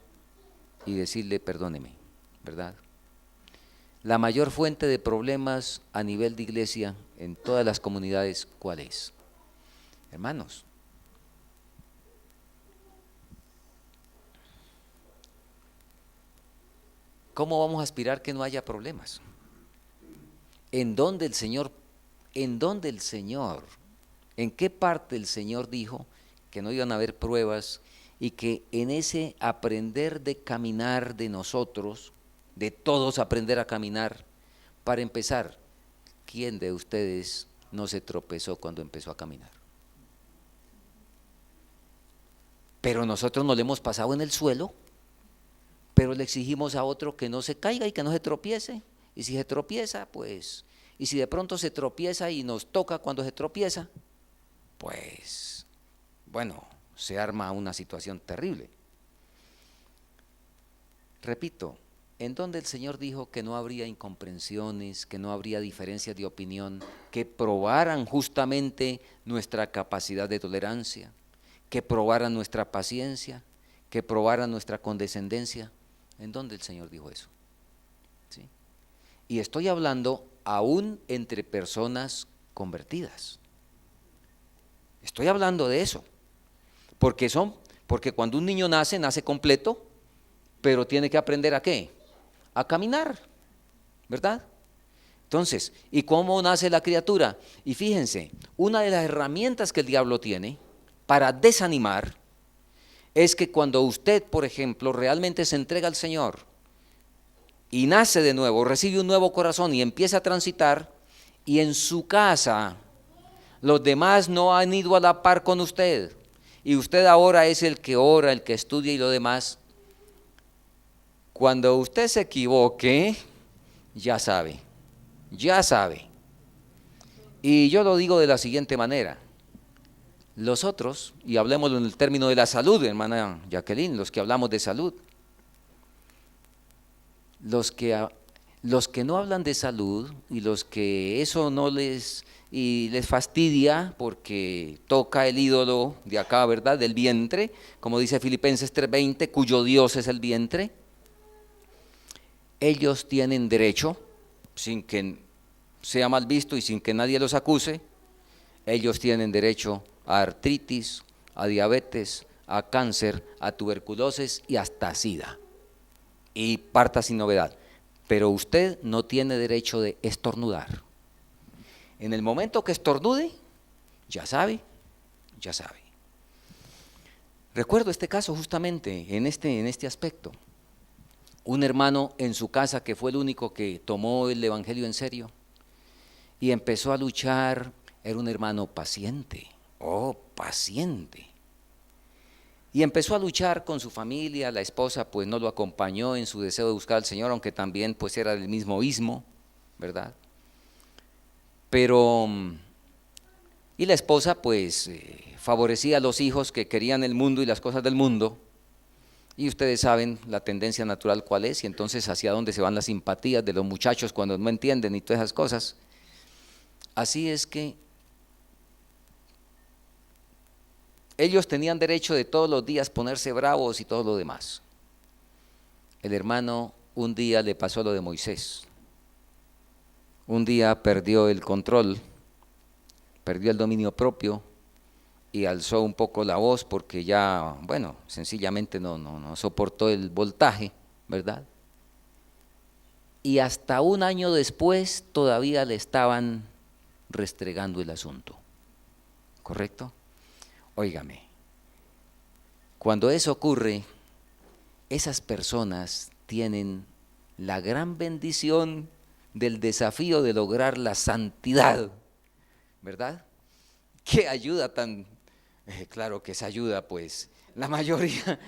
y decirle perdóneme, ¿verdad? La mayor fuente de problemas a nivel de iglesia en todas las comunidades, ¿cuál es? Hermanos, ¿cómo vamos a aspirar que no haya problemas? ¿En dónde el Señor, en qué parte el Señor dijo que no iban a haber pruebas y que en ese aprender de caminar de nosotros, de todos aprender a caminar, para empezar, ¿quién de ustedes no se tropezó cuando empezó a caminar? Pero nosotros nos le hemos pasado en el suelo, pero le exigimos a otro que no se caiga y que no se tropiece. Y si se tropieza, pues, y si de pronto se tropieza y nos toca cuando se tropieza, pues, bueno, se arma una situación terrible. Repito, en donde el Señor dijo que no habría incomprensiones, que no habría diferencias de opinión, que probaran justamente nuestra capacidad de tolerancia, que probaran nuestra paciencia, que probaran nuestra condescendencia. ¿En dónde el Señor dijo eso? ¿Sí? Y estoy hablando aún entre personas convertidas. Estoy hablando de eso. Porque cuando un niño nace completo, pero tiene que aprender ¿a qué? A caminar, ¿verdad? Entonces, ¿y cómo nace la criatura? Y fíjense, una de las herramientas que el diablo tiene para desanimar es que cuando usted, por ejemplo, realmente se entrega al Señor y nace de nuevo, recibe un nuevo corazón y empieza a transitar, y en su casa los demás no han ido a la par con usted, y usted ahora es el que ora, el que estudia y lo demás, cuando usted se equivoque, ya sabe. Ya sabe. Y yo lo digo de la siguiente manera. Los otros, y hablemoslo en el término de la salud, hermana Jacqueline, los que hablamos de salud, los que no hablan de salud y los que eso no les fastidia porque toca el ídolo de acá, ¿verdad?, del vientre, como dice Filipenses 3:20, cuyo Dios es el vientre, ellos tienen derecho, sin que sea mal visto y sin que nadie los acuse, ellos tienen derecho a artritis, a diabetes, a cáncer, a tuberculosis y hasta SIDA. Y parta sin novedad. Pero usted no tiene derecho de estornudar. En el momento que estornude, ya sabe. Recuerdo este caso justamente en este aspecto. Un hermano en su casa que fue el único que tomó el evangelio en serio y empezó a luchar. Era un hermano paciente, paciente. Y empezó a luchar con su familia. La esposa pues no lo acompañó en su deseo de buscar al Señor, aunque también pues era del mismo ismo, ¿verdad? Pero, y la esposa pues favorecía a los hijos que querían el mundo y las cosas del mundo. Y ustedes saben la tendencia natural cuál es, y entonces hacia dónde se van las simpatías de los muchachos cuando no entienden y todas esas cosas. Así es que ellos tenían derecho de todos los días ponerse bravos y todo lo demás. El hermano un día le pasó lo de Moisés. Un día perdió el control, perdió el dominio propio y alzó un poco la voz porque ya, bueno, sencillamente no soportó el voltaje, ¿verdad? Y hasta un año después todavía le estaban restregando el asunto, ¿correcto? Óigame, cuando eso ocurre, esas personas tienen la gran bendición del desafío de lograr la santidad, ¿verdad? ¿Qué ayuda tan? Claro que esa ayuda, pues, la mayoría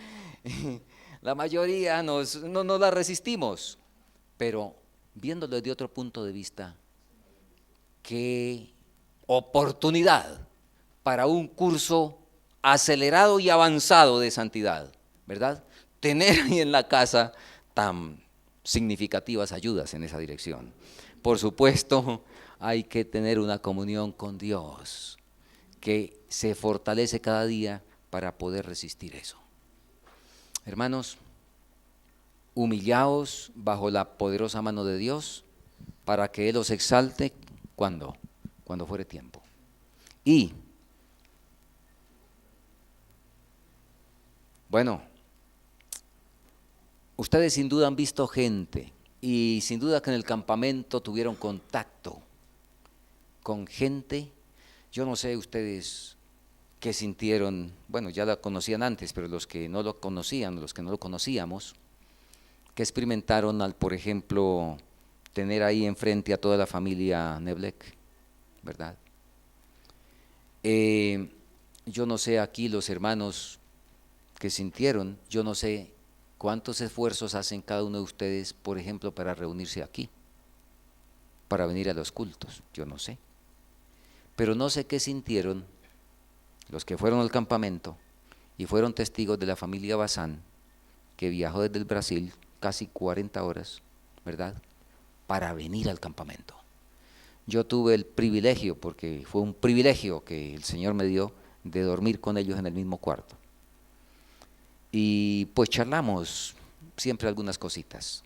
no la resistimos, pero viéndolo desde otro punto de vista, qué oportunidad para un curso acelerado y avanzado de santidad, ¿verdad? Tener ahí en la casa tan significativas ayudas en esa dirección. Por supuesto, hay que tener una comunión con Dios que se fortalece cada día para poder resistir eso. Hermanos, humillaos bajo la poderosa mano de Dios para que Él os exalte cuando fuere tiempo. Y bueno, ustedes sin duda han visto gente y sin duda que en el campamento tuvieron contacto con gente. Yo no sé ustedes qué sintieron, bueno, ya la conocían antes, pero los que no lo conocían, los que no lo conocíamos, que experimentaron al, por ejemplo, tener ahí enfrente a toda la familia Neblec, ¿verdad? Yo no sé aquí los hermanos que sintieron, yo no sé cuántos esfuerzos hacen cada uno de ustedes, por ejemplo, para reunirse aquí, para venir a los cultos, yo no sé. Pero no sé qué sintieron los que fueron al campamento y fueron testigos de la familia Bazán, que viajó desde el Brasil casi 40 horas, ¿verdad?, para venir al campamento. Yo tuve el privilegio, porque fue un privilegio que el Señor me dio, de dormir con ellos en el mismo cuarto. Y pues charlamos siempre algunas cositas.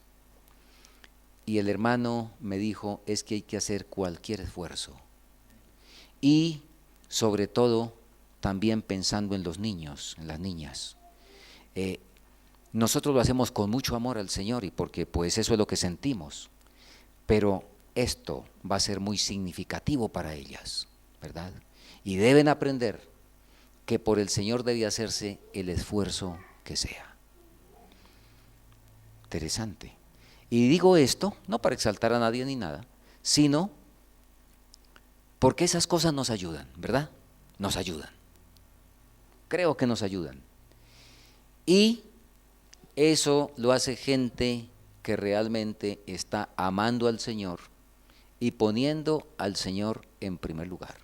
Y el hermano me dijo, es que hay que hacer cualquier esfuerzo. Y sobre todo, también pensando en los niños, en las niñas. Nosotros lo hacemos con mucho amor al Señor y porque pues eso es lo que sentimos. Pero esto va a ser muy significativo para ellas, ¿verdad? Y deben aprender que por el Señor debe hacerse el esfuerzo que sea. Interesante. Y digo esto no para exaltar a nadie ni nada, sino porque esas cosas nos ayudan, ¿verdad? Nos ayudan. Creo que nos ayudan. Y eso lo hace gente que realmente está amando al Señor y poniendo al Señor en primer lugar.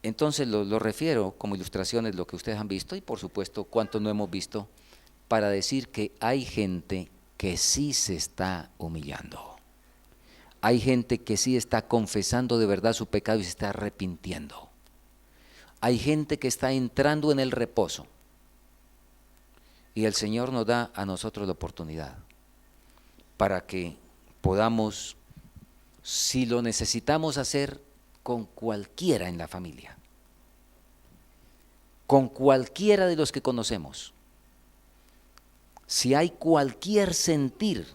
Entonces lo refiero como ilustraciones, lo que ustedes han visto y por supuesto cuánto no hemos visto, para decir que hay gente que sí se está humillando. Hay gente que sí está confesando de verdad su pecado y se está arrepintiendo. Hay gente que está entrando en el reposo. Y el Señor nos da a nosotros la oportunidad para que podamos, si lo necesitamos hacer, con cualquiera en la familia, con cualquiera de los que conocemos. Si hay cualquier sentir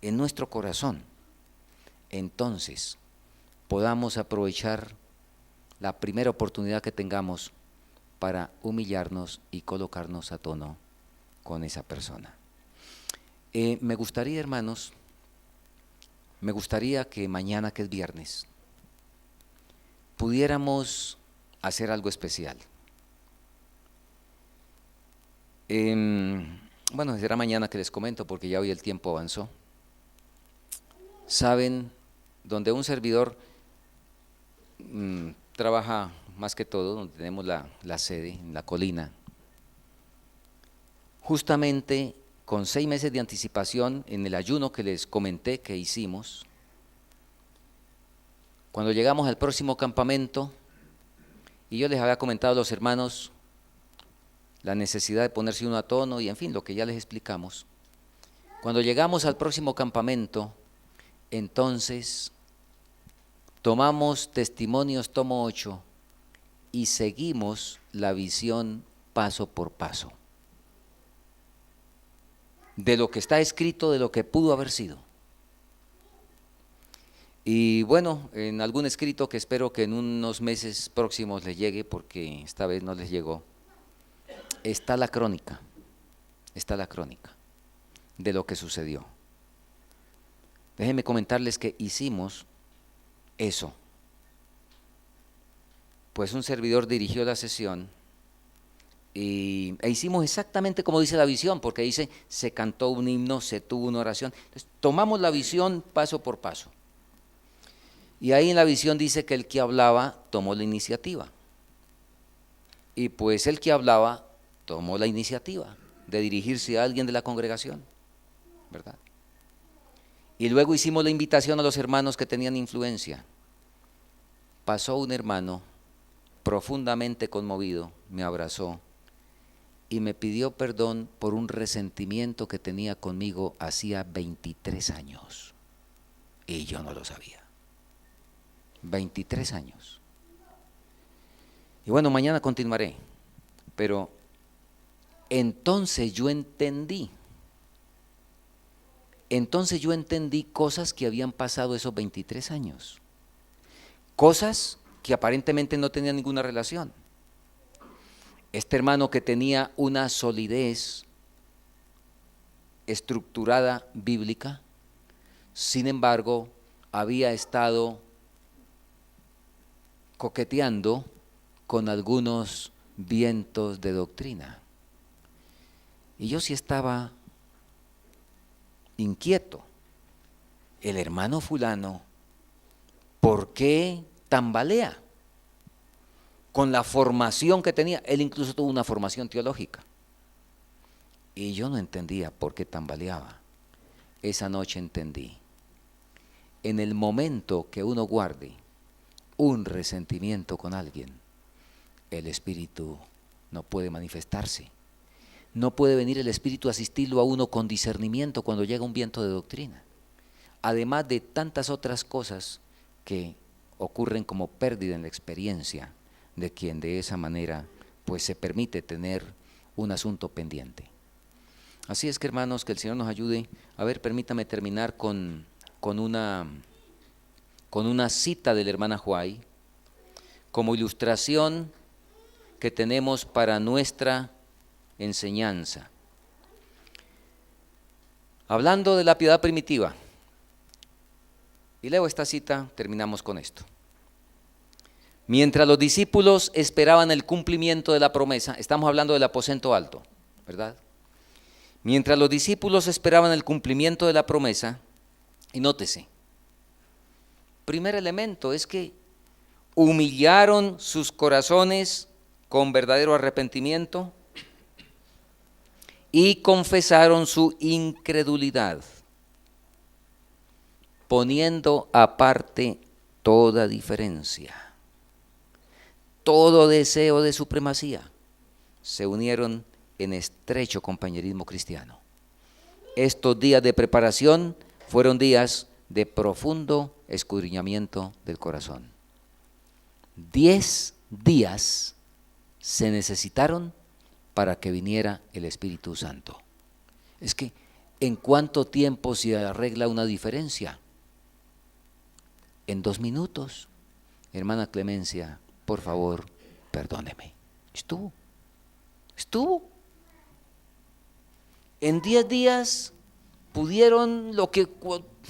en nuestro corazón, entonces podamos aprovechar la primera oportunidad que tengamos para humillarnos y colocarnos a tono con esa persona. Me gustaría, hermanos, que mañana, que es viernes, pudiéramos hacer algo especial. Bueno, será mañana que les comento porque ya hoy el tiempo avanzó. Saben, donde un servidor trabaja más que todo, donde tenemos la sede, en la colina, justamente con 6 meses de anticipación en el ayuno que les comenté que hicimos, cuando llegamos al próximo campamento, y yo les había comentado a los hermanos la necesidad de ponerse uno a tono y en fin, lo que ya les explicamos. Cuando llegamos al próximo campamento, entonces tomamos Testimonios tomo 8 y seguimos la visión paso por paso de lo que está escrito, de lo que pudo haber sido. Y bueno, en algún escrito que espero que en unos meses próximos les llegue, porque esta vez no les llegó, está la crónica de lo que sucedió. Déjenme comentarles que hicimos eso. Pues un servidor dirigió la sesión e hicimos exactamente como dice la visión, porque dice, se cantó un himno, se tuvo una oración. Entonces, tomamos la visión paso por paso. Y ahí en la visión dice que el que hablaba tomó la iniciativa. Y pues el que hablaba tomó la iniciativa de dirigirse a alguien de la congregación, ¿verdad? Y luego hicimos la invitación a los hermanos que tenían influencia. Pasó un hermano profundamente conmovido, me abrazó y me pidió perdón por un resentimiento que tenía conmigo hacía 23 años. Y yo no lo sabía. 23 años. Y bueno, mañana continuaré, pero entonces yo entendí cosas que habían pasado esos 23 años, cosas que aparentemente no tenían ninguna relación. Este hermano que tenía una solidez estructurada bíblica, sin embargo, había estado coqueteando con algunos vientos de doctrina. Y yo sí estaba inquieto. El hermano fulano, ¿por qué tambalea? Con la formación que tenía, él incluso tuvo una formación teológica. Y yo no entendía por qué tambaleaba. Esa noche entendí. En el momento que uno guarde un resentimiento con alguien, el Espíritu no puede manifestarse. No puede venir el Espíritu a asistirlo a uno con discernimiento cuando llega un viento de doctrina. Además de tantas otras cosas que ocurren como pérdida en la experiencia de quien de esa manera pues se permite tener un asunto pendiente. Así es que hermanos, que el Señor nos ayude. A ver, permítame terminar con una con una cita de la hermana Huay como ilustración que tenemos para nuestra enseñanza. Hablando de la piedad primitiva, y leo esta cita, terminamos con esto. Mientras los discípulos esperaban el cumplimiento de la promesa, estamos hablando del aposento alto, ¿verdad? Mientras los discípulos esperaban el cumplimiento de la promesa, y nótese, primer elemento es que humillaron sus corazones con verdadero arrepentimiento y confesaron su incredulidad, poniendo aparte toda diferencia, todo deseo de supremacía. Se unieron en estrecho compañerismo cristiano. Estos días de preparación fueron días de profundo escudriñamiento del corazón. 10 días se necesitaron para que viniera el Espíritu Santo. Es que, ¿en cuánto tiempo se arregla una diferencia? En 2 minutos. Hermana Clemencia, por favor, perdóneme. Estuvo. En 10 días pudieron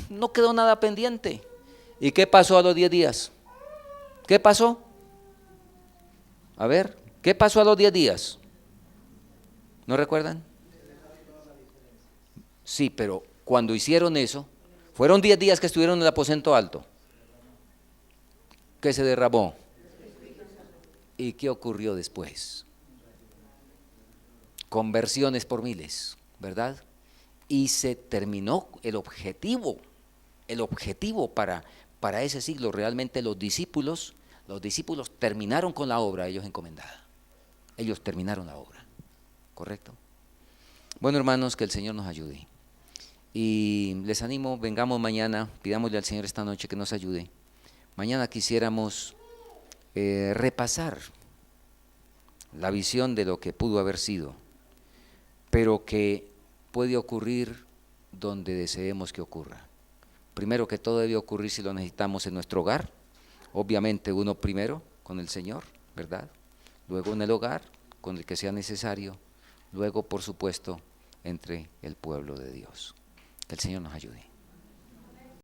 no quedó nada pendiente. ¿Y qué pasó a los 10 días? ¿Qué pasó? A ver, ¿qué pasó a los 10 días? ¿No recuerdan? Sí, pero cuando hicieron eso, fueron 10 días que estuvieron en el aposento alto. ¿Qué se derramó? ¿Y qué ocurrió después? Conversiones por miles, ¿verdad? Y se terminó el objetivo para ese siglo. Realmente los discípulos terminaron con la obra ellos encomendada. Ellos terminaron la obra, ¿correcto? Bueno, hermanos, que el Señor nos ayude. Y les animo, vengamos mañana, pidámosle al Señor esta noche que nos ayude. Mañana quisiéramos repasar la visión de lo que pudo haber sido, pero que puede ocurrir donde deseemos que ocurra. Primero que todo debe ocurrir si lo necesitamos en nuestro hogar, obviamente uno primero con el Señor, ¿verdad? Luego en el hogar, con el que sea necesario, luego por supuesto entre el pueblo de Dios. Que el Señor nos ayude.